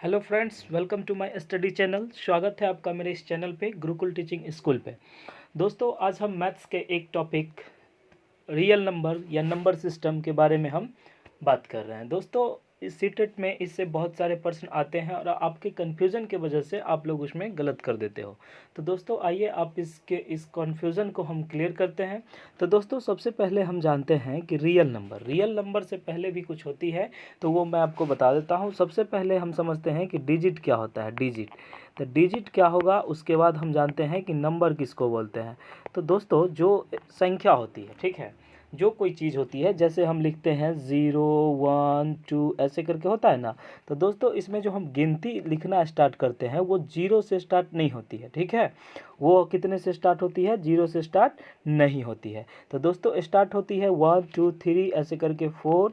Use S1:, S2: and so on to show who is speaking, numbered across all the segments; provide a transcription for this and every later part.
S1: Hello friends, welcome to my study channel. स्वागत है आपका मेरे इस चैनल पे गुरुकुल टीचिंग स्कूल पे। दोस्तों, आज हम मैथ्स के एक टॉपिक रियल नंबर या नंबर सिस्टम के बारे में हम बात कर रहे हैं। दोस्तों, इस सीटेट में इससे बहुत सारे प्रश्न आते हैं और आपके कन्फ्यूज़न की वजह से आप लोग उसमें गलत कर देते हो। तो दोस्तों, आइए आप इस कन्फ्यूज़न को हम क्लियर करते हैं। तो दोस्तों, सबसे पहले हम जानते हैं कि रियल नंबर से पहले भी कुछ होती है, तो वो मैं आपको बता देता हूँ। सबसे पहले हम समझते हैं कि डिजिट क्या होता है। डिजिट, तो डिजिट क्या होगा, उसके बाद हम जानते हैं कि नंबर किसको बोलते हैं। तो दोस्तों, जो संख्या होती है, ठीक है, जो कोई चीज़ होती है, जैसे हम लिखते हैं 0 1 2 ऐसे करके होता है ना। तो दोस्तों, इसमें जो हम गिनती लिखना स्टार्ट करते हैं वो 0 से स्टार्ट नहीं होती है, ठीक है। वो कितने से स्टार्ट होती है? 0 से स्टार्ट नहीं होती है। तो दोस्तों, स्टार्ट होती है 1 2 3 ऐसे करके 4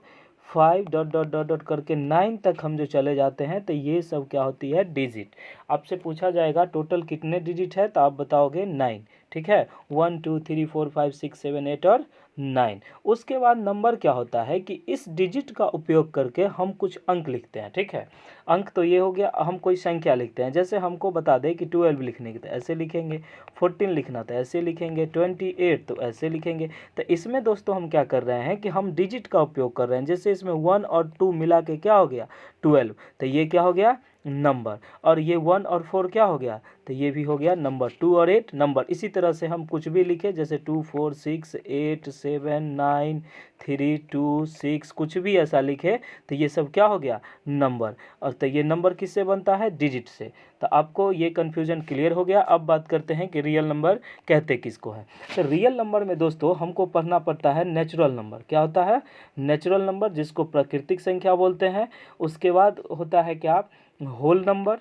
S1: 5 डॉट डॉट डॉट डॉट करके 9 तक हम जो चले जाते हैं, तो ये सब क्या होती है? डिजिट। आपसे पूछा जाएगा टोटल कितने डिजिट है, तो आप बताओगे 9, ठीक है। 1 2 3 4 5 6 7 8 और 9। उसके बाद नंबर क्या होता है कि इस डिजिट का उपयोग करके हम कुछ अंक लिखते हैं, ठीक है। अंक तो ये हो गया, हम कोई संख्या लिखते हैं। जैसे हमको बता दें कि 12 लिखने की, तो ऐसे लिखेंगे। 14 लिखना तो ऐसे लिखेंगे। 28 तो ऐसे लिखेंगे। तो इसमें दोस्तों हम क्या कर रहे हैं कि हम डिजिट का उपयोग कर रहे हैं। जैसे इसमें 1 और 2 मिला के क्या हो गया? 12। तो ये क्या हो गया? नंबर। और ये 1 और 4 क्या हो गया? तो ये भी हो गया नंबर। 2 और 8 नंबर। इसी तरह से हम कुछ भी लिखे, जैसे 2 4 6 8 7 9 3 2 6 कुछ भी ऐसा लिखे, तो ये सब क्या हो गया? नंबर। और तो ये नंबर किससे बनता है? डिजिट से। तो आपको ये कन्फ्यूजन क्लियर हो गया। अब बात करते हैं कि रियल नंबर कहते किसको है। तो रियल नंबर में दोस्तों हमको पढ़ना पड़ता है नेचुरल नंबर। क्या होता है? नेचुरल नंबर, जिसको प्राकृतिक संख्या बोलते हैं। उसके बाद होता है क्या? Whole number.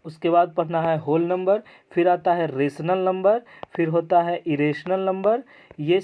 S1: उसके बाद पढ़ना है होल नंबर। फिर आता है रेशनल नंबर। फिर होता है इरेशनल नंबर। ये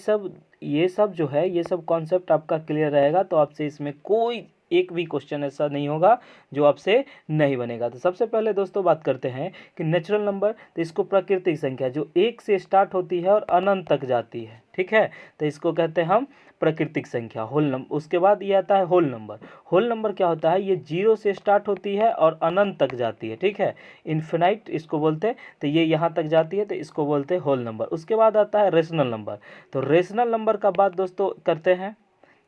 S1: सब जो है, ये सब कॉन्सेप्ट आपका क्लियर रहेगा, तो आपसे इसमें कोई एक भी क्वेश्चन ऐसा नहीं होगा जो आपसे नहीं बनेगा। तो सबसे पहले दोस्तों बात करते हैं कि नेचुरल नंबर, तो इसको प्राकृतिक संख्या जो 1 से स्टार्ट होती है और अनंत तक जाती है, ठीक है, तो इसको कहते हैं हम प्राकृतिक संख्या, होल नंबर। उसके बाद ये आता है होल नंबर। होल नंबर क्या होता है? ये 0 से स्टार्ट होती है और अनंत तक जाती है, ठीक है, इन्फिनाइट इसको बोलते हैं। तो ये यहाँ तक जाती है, तो इसको बोलते हैं होल नंबर। उसके बाद आता है रेशनल नंबर। तो रेशनल नंबर का बात दोस्तों करते हैं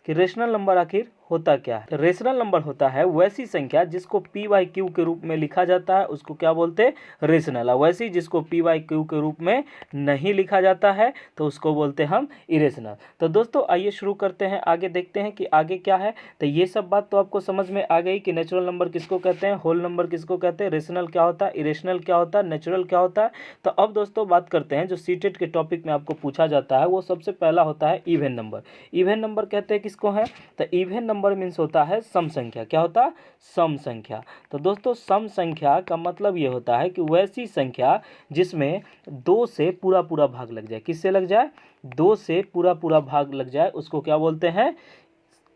S1: कि रेशनल नंबर आखिर होता क्या है। रेशनल नंबर होता है वैसी संख्या जिसको पी वाई क्यू के रूप में लिखा जाता है, उसको क्या बोलते हैं? रेशनल। और वैसी जिसको पी वाई क्यू के रूप में नहीं लिखा जाता है, तो उसको बोलते हैं हम इरेशनल। तो दोस्तों, आइए शुरू करते हैं, आगे देखते हैं कि आगे क्या है। तो ये सब बात तो आपको समझ में आ गई कि नेचुरल नंबर किसको कहते हैं, होल नंबर किसको कहते हैं, रेशनल क्या होता है, इरेशनल क्या होता है, नेचुरल क्या होता है। तो अब दोस्तों बात करते हैं, जो सीटेट के टॉपिक में आपको पूछा जाता है, वो सबसे पहला होता है इवन नंबर। इवन नंबर कहते हैं किसको है? तो इवन नंबर मीन्स होता है सम संख्या। क्या होता है? सम संख्या। तो दोस्तों, सम संख्या का मतलब ये होता है कि वैसी संख्या जिसमें 2 से पूरा पूरा भाग लग जाए। किससे लग जाए? 2 से पूरा पूरा भाग लग जाए, उसको क्या बोलते हैं?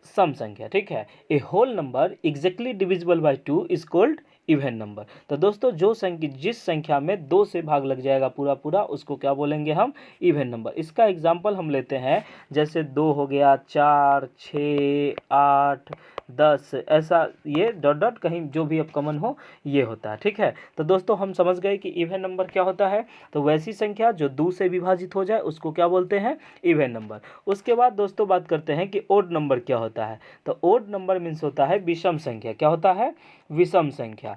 S1: सम संख्या, ठीक है। A whole number exactly divisible by 2 is called even number. तो दोस्तों, जिस संख्या में 2 से भाग लग जाएगा पूरा पूरा, उसको क्या बोलेंगे हम? Even number. इसका एग्जांपल हम लेते हैं, जैसे 2 हो गया, 4 6 8 10 ऐसा, ये डॉट डॉट कहीं जो भी अब कॉमन हो ये होता है, ठीक है। तो दोस्तों, हम समझ गए कि इवन नंबर क्या होता है। तो वैसी संख्या जो 2 से विभाजित हो जाए उसको क्या बोलते हैं? Even number. उसके बाद दोस्तों बात करते हैं कि ओड नंबर क्या होता है। तो ओड नंबर मीन्स होता है विषम संख्या। क्या होता है? विषम संख्या।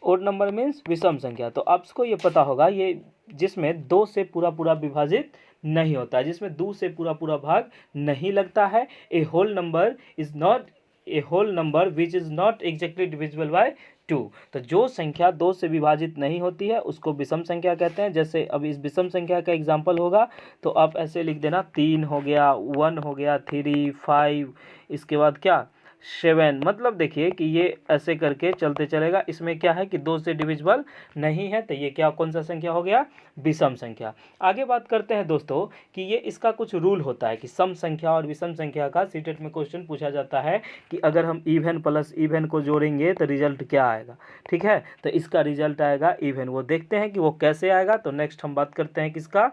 S1: ओड नंबर मीन्स विषम संख्या। तो आपको ये पता होगा, ये जिसमें 2 से पूरा पूरा विभाजित नहीं होता है, जिसमें 2 से पूरा पूरा भाग नहीं लगता है। A whole number is not a whole number which is not exactly divisible by 2। तो जो संख्या 2 से विभाजित नहीं होती है उसको विषम संख्या कहते हैं। जैसे अब इस विषम संख्या का एग्जाम्पल होगा, तो आप ऐसे लिख देना, 3 हो गया, 1 हो गया, 3 5, इसके बाद क्या 7। मतलब देखिए कि ये ऐसे करके चलते चलेगा। इसमें क्या है कि 2 से डिविजिबल नहीं है, तो ये क्या कौन सा संख्या हो गया? विषम संख्या। आगे बात करते हैं दोस्तों कि ये इसका कुछ रूल होता है कि सम संख्या और विषम संख्या का सीटेट में क्वेश्चन पूछा जाता है कि अगर हम इवन प्लस इवन को जोड़ेंगे तो रिजल्ट क्या आएगा, ठीक है। तो इसका रिजल्ट आएगा इवन। वो देखते हैं कि वो कैसे आएगा। तो नेक्स्ट हम बात करते हैं किसका?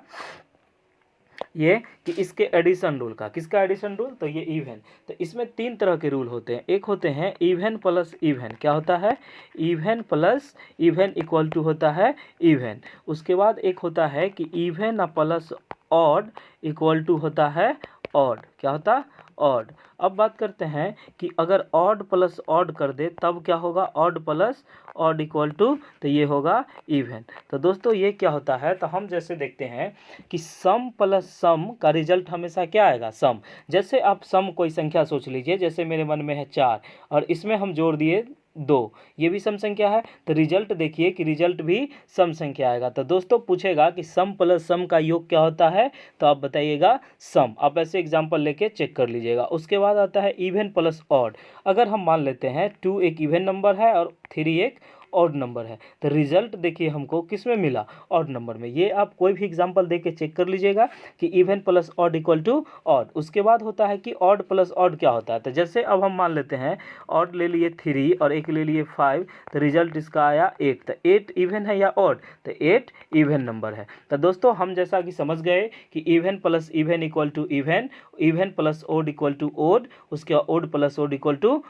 S1: ये कि इसके एडिशन रूल का, किसका एडिशन रूल, तो ये इवन। तो इसमें 3 तरह के रूल होते हैं। एक होते हैं इवन प्लस इवन, क्या होता है, even plus even equal to होता है इवन। उसके बाद एक होता है कि even plus odd equal to होता है ऑड, क्या होता है, ऑड। अब बात करते हैं कि अगर ऑड प्लस ऑड कर दे तब क्या होगा, odd plus odd equal to, तो ये होगा इवन। तो दोस्तों ये क्या होता है, तो हम जैसे देखते हैं कि सम प्लस सम का रिजल्ट हमेशा क्या आएगा, सम। जैसे आप सम कोई संख्या सोच लीजिए, जैसे मेरे मन में है 4 और इसमें हम जोड़ दिए 2, ये भी सम संख्या है, तो रिजल्ट देखिए कि रिजल्ट भी सम संख्या आएगा। तो दोस्तों पूछेगा कि सम प्लस सम का योग क्या होता है, तो आप बताइएगा सम। आप ऐसे एग्जांपल लेके चेक कर लीजिएगा। उसके बाद आता है इवन प्लस ऑड। अगर हम मान लेते हैं 2 एक इवन नंबर है और 3 एक ऑड नंबर है, तो रिजल्ट देखिए हमको किस में मिला, ऑड नंबर में। ये आप कोई भी एग्जांपल देके चेक कर लीजिएगा कि even plus odd equal to odd. उसके बाद होता है कि ऑड प्लस ऑड क्या होता है, तो जैसे अब हम मान लेते हैं ऑड ले लिए 3 और एक ले लिए 5, तो रिजल्ट इसका आया 8। तो 8 इवन है या ऑड, तो 8 इवन नंबर है। तो दोस्तों हम जैसा कि समझ गए कि even plus even equal to even, even plus odd equal to odd, उसके बाद odd plus odd equal to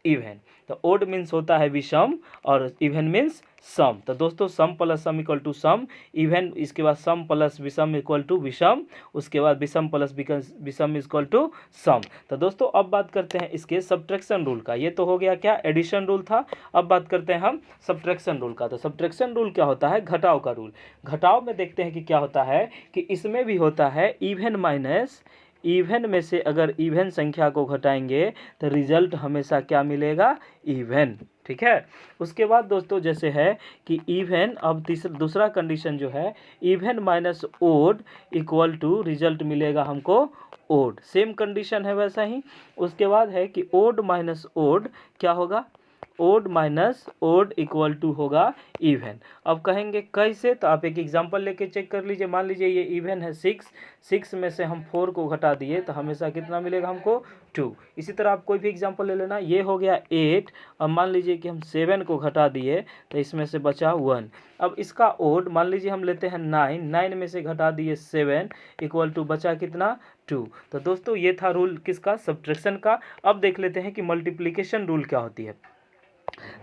S1: even. तो ओड मीन्स होता है विषम और इवन मीन्स सम। तो दोस्तों सम प्लस सम इक्वल टू सम, इवन इसके बाद सम प्लस विषम इक्वल टू विषम, उसके बाद विषम प्लस विषम इक्वल टू सम। तो दोस्तों अब बात करते हैं इसके सब्ट्रैक्शन रूल का। ये तो हो गया क्या, एडिशन रूल था। अब बात करते हैं हम सब्ट्रैक्शन रूल का। तो सब्ट्रैक्शन रूल क्या होता है, घटाव का रूल। घटाव में देखते हैं कि क्या होता है कि इसमें भी होता है इवन माइनस इवन में से अगर इवन संख्या को घटाएंगे तो रिजल्ट हमेशा क्या मिलेगा, इवन। ठीक है। उसके बाद दोस्तों जैसे है कि इवन, अब दूसरा कंडीशन जो है even minus odd equal to result मिलेगा हमको ओड, सेम कंडीशन है वैसा ही। उसके बाद है कि ओड माइनस ओड क्या होगा, odd minus odd equal to होगा इवन। अब कहेंगे कैसे, तो आप एक एग्जांपल लेके चेक कर लीजिए। मान लीजिए ये इवन है 6 में से हम 4 को घटा दिए तो हमेशा कितना मिलेगा हमको, 2। इसी तरह आप कोई भी एग्जांपल ले लेना। ये हो गया 8, अब मान लीजिए कि हम 7 को घटा दिए तो इसमें से बचा 1। अब इसका ओड मान लीजिए हम लेते हैं 9 में से घटा दिए 7 इक्वल टू बचा कितना, 2। तो दोस्तों ये था रूल किसका, सब्ट्रैक्शन का। अब देख लेते हैं कि मल्टीप्लिकेशन रूल क्या होती है।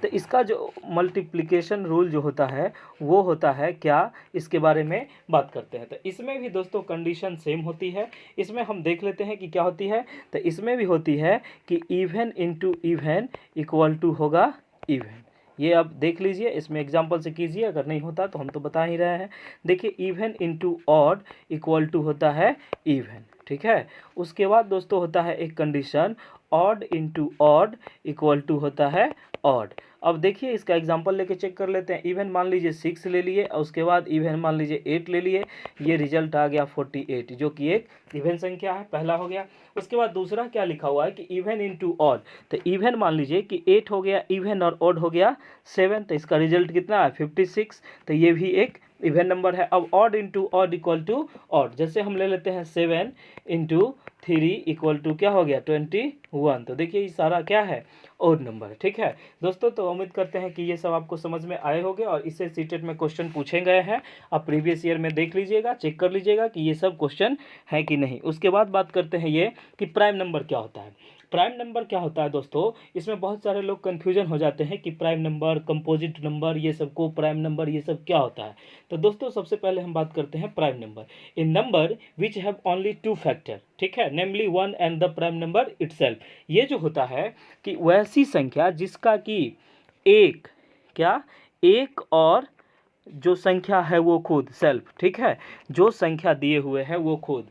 S1: तो इसका जो मल्टीप्लिकेशन रूल जो होता है वो होता है क्या, इसके बारे में बात करते हैं। तो इसमें भी दोस्तों कंडीशन सेम होती है। इसमें हम देख लेते हैं कि क्या होती है। तो इसमें भी होती है कि even into even equal to होगा इवन। ये आप देख लीजिए, इसमें एग्जांपल से कीजिए, अगर नहीं होता तो हम तो बता ही रहे हैं। देखिए even into odd equal to होता है इवन। ठीक है। उसके बाद दोस्तों होता है एक condition, odd into odd equal to होता है ऑड। अब देखिए इसका एग्जांपल लेके चेक कर लेते हैं। इवन मान लीजिए 6 ले लिए और उसके बाद इवन मान लीजिए 8 ले लिए, ये रिजल्ट आ गया 48, जो कि एक इवन संख्या है, पहला हो गया। उसके बाद दूसरा क्या लिखा हुआ है कि इवन इंटू ऑड। तो इवन मान लीजिए कि 8 हो गया इवन और ऑड हो गया 7, तो इसका रिजल्ट कितना है 56, तो ये भी एक इवन नंबर है। अब odd into odd equal to odd, जैसे हम ले लेते हैं 7 इंटू 3 इक्वल टू क्या हो गया 21। तो देखिए ये सारा क्या है, ऑड नंबर है। ठीक है दोस्तों, तो उम्मीद करते हैं कि ये सब आपको समझ में आए होंगे और इससे सीटेट में क्वेश्चन पूछे गए हैं। आप प्रीवियस ईयर में देख लीजिएगा, चेक कर लीजिएगा कि ये सब क्वेश्चन है कि नहीं। उसके बाद बात करते हैं ये कि प्राइम नंबर क्या होता है। प्राइम नंबर क्या होता है दोस्तों, इसमें बहुत सारे लोग कंफ्यूजन हो जाते हैं कि प्राइम नंबर, कंपोजिट नंबर, ये सब को प्राइम नंबर ये सब क्या होता है। तो दोस्तों सबसे पहले हम बात करते हैं prime number. In number which have only 2 factor, ठीक है, नेमली 1 and the prime number itself. ये जो होता है कि वैसी संख्या जिसका कि एक, क्या, एक और जो संख्या है वो खुद सेल्फ, ठीक है, जो संख्या दिए हुए है वो खुद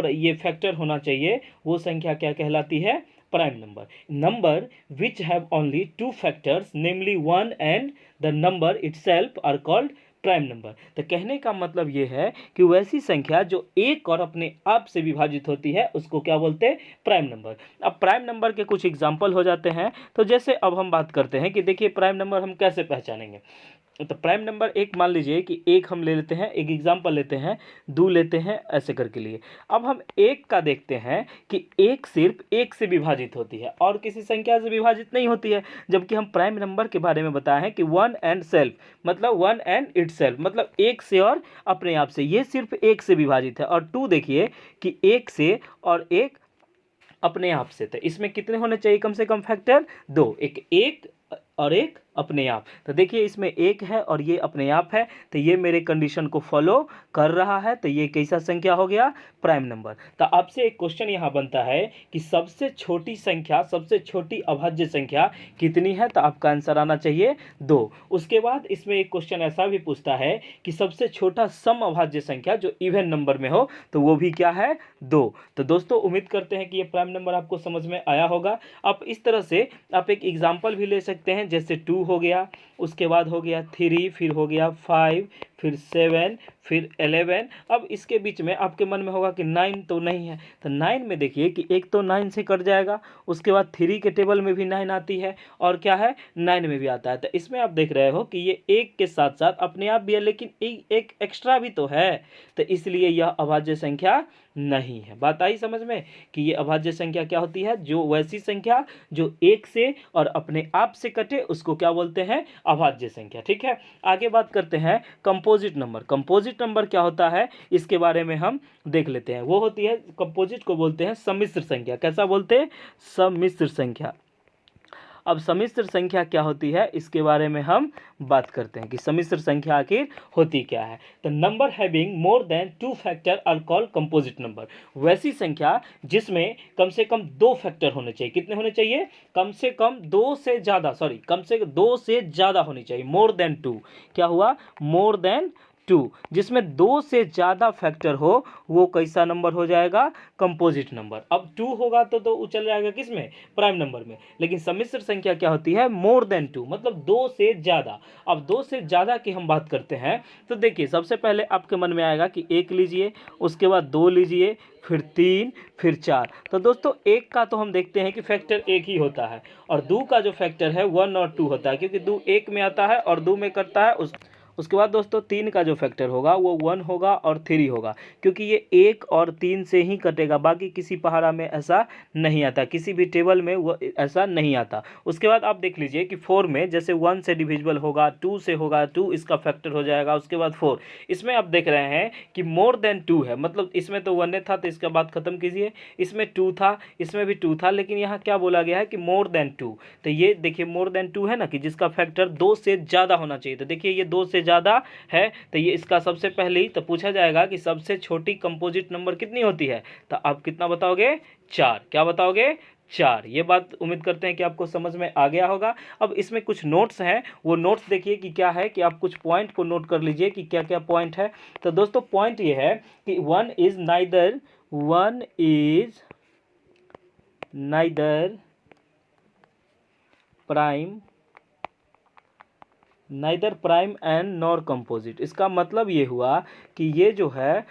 S1: ये फैक्टर होना चाहिए, वो संख्या क्या कहलाती है, prime number. Number which have only 2 factors namely 1 and the number itself are called prime number. तो कहने का मतलब ये है कि वैसी संख्या जो एक और अपने आप से विभाजित होती है उसको क्या बोलते हैं, प्राइम नंबर। अब प्राइम नंबर के कुछ एग्जाम्पल हो जाते हैं। तो जैसे अब हम बात करते हैं कि देखिए प्राइम नंबर हम कैसे पहचानेंगे। तो प्राइम नंबर एक मान लीजिए कि एक हम ले लेते हैं, एक एग्जांपल लेते हैं, दो लेते हैं, ऐसे करके लिए। अब हम एक का देखते हैं कि एक सिर्फ एक से विभाजित होती है और किसी संख्या से विभाजित नहीं होती है, जबकि हम प्राइम नंबर के बारे में बताए हैं कि वन एंड सेल्फ, मतलब वन एंड इट सेल्फ, मतलब एक से और अपने आप से, ये सिर्फ एक से विभाजित है। और टू देखिए कि एक से और एक अपने आप से, तो इसमें कितने होने चाहिए कम से कम फैक्टर? दो, एक और एक अपने आप। तो देखिए इसमें एक है और ये अपने आप है, तो ये मेरे कंडीशन को फॉलो कर रहा है, तो ये कैसा संख्या हो गया? Prime number. तो आपसे एक क्वेश्चन यहाँ बनता है कि सबसे छोटी संख्या, सबसे छोटी अभाज्य संख्या कितनी है? तो आपका आंसर आना चाहिए 2। उसके बाद इसमें एक क्वेश्चन ऐसा भी पूछता है कि सबसे छोटा सम अभाज्य संख्या जो इवन नंबर में हो, तो वो भी क्या है? 2। तो दोस्तों उम्मीद करते हैं कि ये प्राइम नंबर आपको समझ में आया होगा। आप इस तरह से आप एक एग्जाम्पल भी ले सकते हैं, जैसे 2 हो गया, उसके बाद हो गया 3, फिर हो गया 5, फिर 7, फिर 11। अब इसके बीच में आपके मन में होगा कि 9 तो नहीं है, तो 9 में देखिए कि एक तो 9 से कट जाएगा, उसके बाद 3 के टेबल में भी 9 आती है और क्या है 9 में भी आता है। तो इसमें आप देख रहे हो कि ये एक के साथ साथ अपने आप भी है, लेकिन एक एक्स्ट्रा भी तो है, तो इसलिए यह अभाज्य संख्या नहीं है। बात आई समझ में कि ये अभाज्य संख्या क्या होती है? जो वैसी संख्या जो एक से और अपने आप से कटे उसको क्या बोलते हैं? अभाज्य संख्या। ठीक है, आगे बात करते हैं कंपोजिट नंबर। कंपोजिट नंबर क्या होता है इसके बारे में हम देख लेते हैं। वो होती है, कंपोजिट को बोलते हैं सम्मिश्र संख्या। कैसा बोलते हैं? सम्मिश्र संख्या। अब सम्मिश्र संख्या क्या होती है इसके बारे में हम बात करते हैं कि सम्मिश्र संख्या आखिर होती क्या है। तो number having more than 2 factor are called composite number. वैसी संख्या जिसमें कम से कम 2 फैक्टर होने चाहिए। कितने होने चाहिए? कम से कम 2 से ज़्यादा, कम से 2 से ज़्यादा होनी चाहिए। मोर देन 2, क्या हुआ? मोर देन 2, जिसमें 2 से ज़्यादा फैक्टर हो वो कैसा नंबर हो जाएगा? Composite number. अब 2 होगा तो चल जाएगा किस में? प्राइम नंबर में। लेकिन सम्मिश्र संख्या क्या होती है? मोर देन 2, मतलब 2 से ज़्यादा। अब 2 से ज़्यादा की हम बात करते हैं तो देखिए सबसे पहले आपके मन में आएगा कि 1 लीजिए, उसके बाद 2 लीजिए, फिर 3, फिर 4। तो दोस्तों एक का तो हम देखते हैं कि फैक्टर एक ही होता है, और 2 का जो फैक्टर है 1 और 2 होता है, क्योंकि 2 एक में आता है और 2 में करता है। उसके बाद दोस्तों 3 का जो फैक्टर होगा वो 1 होगा और 3 होगा, क्योंकि ये 1 और 3 से ही कटेगा, बाकी किसी पहाड़ा में ऐसा नहीं आता, किसी भी टेबल में वो ऐसा नहीं आता। उसके बाद आप देख लीजिए कि 4 में जैसे 1 से डिविजिबल होगा, 2 से होगा, 2 इसका फैक्टर हो जाएगा, उसके बाद 4। इसमें आप देख रहे हैं कि मोर देन 2 है, मतलब इसमें तो 1 था तो इसका बात खत्म कीजिए, इसमें 2 था, इसमें भी 2 था, लेकिन यहाँ क्या बोला गया है कि मोर देन 2। तो ये देखिए मोर देन 2 है ना, कि जिसका फैक्टर 2 से ज़्यादा होना चाहिए। तो देखिए ये 2 से ज़्यादा है, तो ये इसका सबसे पहले ही तो पूछा जाएगा कि सबसे छोटी कंपोजिट नंबर कितनी होती है, तो आप कितना बताओगे? 4। क्या बताओगे? 4। ये बात उम्मीद करते हैं कि आपको समझ में आ गया होगा। अब इसमें कुछ नोट्स हैं, वो नोट्स देखिए कि क्या है, कि आप कुछ पॉइंट को नोट कर लीजिए कि क्या क्या पॉइंट है। तो दोस्तों पॉइंट ये है कि one is neither prime and nor composite. इसका मतलब ये हुआ कि ये जो है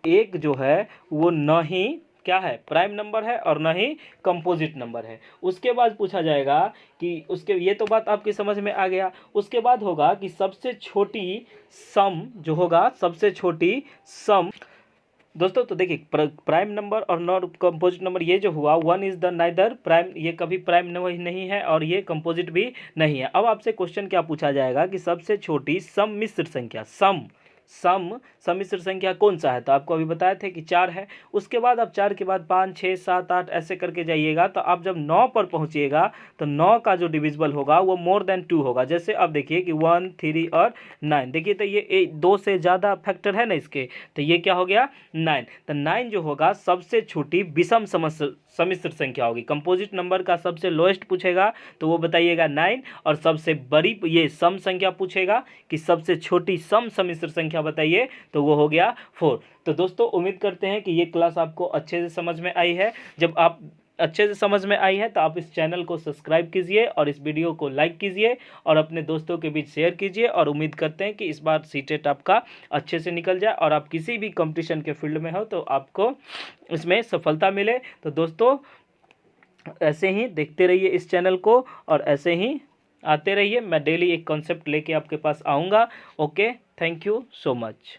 S1: एक जो है वो न ही क्या है? प्राइम नंबर है और न ही कंपोजिट नंबर है। उसके बाद पूछा जाएगा कि उसके, ये तो बात आपकी समझ में आ गया। उसके बाद होगा कि सबसे छोटी सम जो होगा, सबसे छोटी सम। दोस्तों तो देखिए प्राइम नंबर और नॉन कंपोजिट नंबर, ये जो हुआ one is the neither prime, ये कभी प्राइम नहीं है और ये कंपोजिट भी नहीं है। अब आपसे क्वेश्चन क्या पूछा जाएगा कि सबसे छोटी सम्मिश्र संख्या, सम्मिश्र संख्या कौन सा है? तो आपको अभी बताए थे कि 4 है। उसके बाद आप 4 के बाद 5, 6, 7, 8 ऐसे करके जाइएगा, तो आप जब 9 पर पहुंचिएगा तो 9 का जो डिविजिबल होगा वो मोर देन 2 होगा। जैसे आप देखिए कि 1, 3 और 9, देखिए तो ये 2 से ज़्यादा फैक्टर है ना इसके, तो ये क्या हो गया? 9। तो 9 जो होगा सबसे छोटी विषम सम्मिश्र संख्या होगी। कंपोजिट नंबर का सबसे लोएस्ट पूछेगा तो वो बताइएगा 9, और सबसे बड़ी ये सम संख्या पूछेगा कि सबसे छोटी सम सम्मिश्र संख्या बताइए, तो वो हो गया 4। तो दोस्तों उम्मीद करते हैं कि ये क्लास आपको अच्छे से समझ में आई है। जब आप अच्छे से समझ में आई है तो आप इस चैनल को सब्सक्राइब कीजिए और इस वीडियो को लाइक कीजिए और अपने दोस्तों के बीच शेयर कीजिए, और उम्मीद करते हैं कि इस बार सीटेट आपका अच्छे से निकल जाए और आप किसी भी कंपटीशन के फील्ड में हो तो आपको इसमें सफलता मिले। तो दोस्तों ऐसे ही देखते रहिए इस चैनल को और ऐसे ही आते रहिए, मैं डेली एक कॉन्सेप्ट लेके आपके पास आऊँगा। Okay, thank you so much.